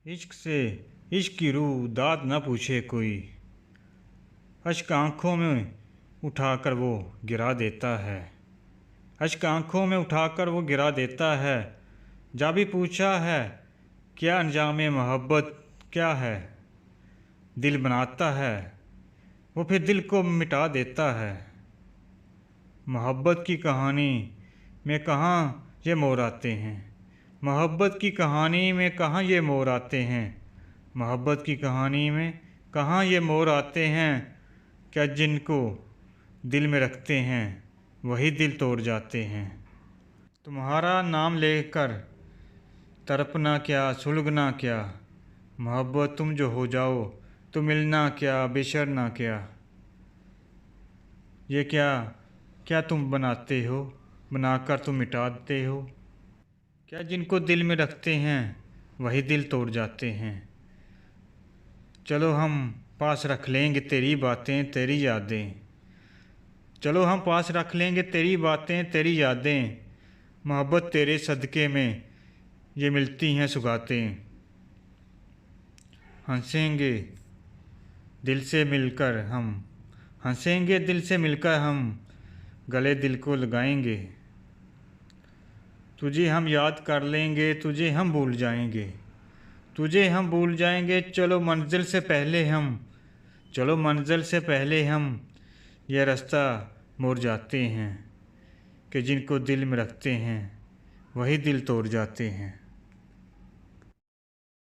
इश्क से इश्क की रूह दाद न पूछे कोई, अश्क आँखों में उठाकर वो गिरा देता है। अश्क आँखों में उठाकर वो गिरा देता है। जा भी पूछा है क्या अंजामे मोहब्बत क्या है, दिल बनाता है वो फिर दिल को मिटा देता है। मोहब्बत की कहानी में कहाँ ये मोड़ आते हैं, मोहब्बत की कहानी में कहाँ ये मोड़ आते हैं, मोहब्बत की कहानी में कहाँ ये मोड़ आते हैं। क्या जिनको दिल में रखते हैं वही दिल तोड़ जाते हैं। तुम्हारा नाम लेकर तड़पना क्या सुलगना क्या, मोहब्बत तुम जो हो जाओ तो मिलना क्या बिछड़ना क्या। ये क्या क्या तुम बनाते हो, बनाकर तुम मिटाते हो। क्या जिनको दिल में रखते हैं वही दिल तोड़ जाते हैं। चलो हम पास रख लेंगे तेरी बातें तेरी यादें, चलो हम पास रख लेंगे तेरी बातें तेरी यादें। मोहब्बत तेरे सदक़े में ये मिलती हैं सुगातें। हंसेंगे दिल से मिलकर हम, हंसेंगे दिल से मिलकर हम, गले दिल को लगाएंगे। तुझे हम याद कर लेंगे तुझे हम भूल जाएंगे, तुझे हम भूल जाएंगे। चलो मंजिल से पहले हम, चलो मंजिल से पहले हम यह रास्ता मोड़ जाते हैं। कि जिनको दिल में रखते हैं वही दिल तोड़ जाते हैं।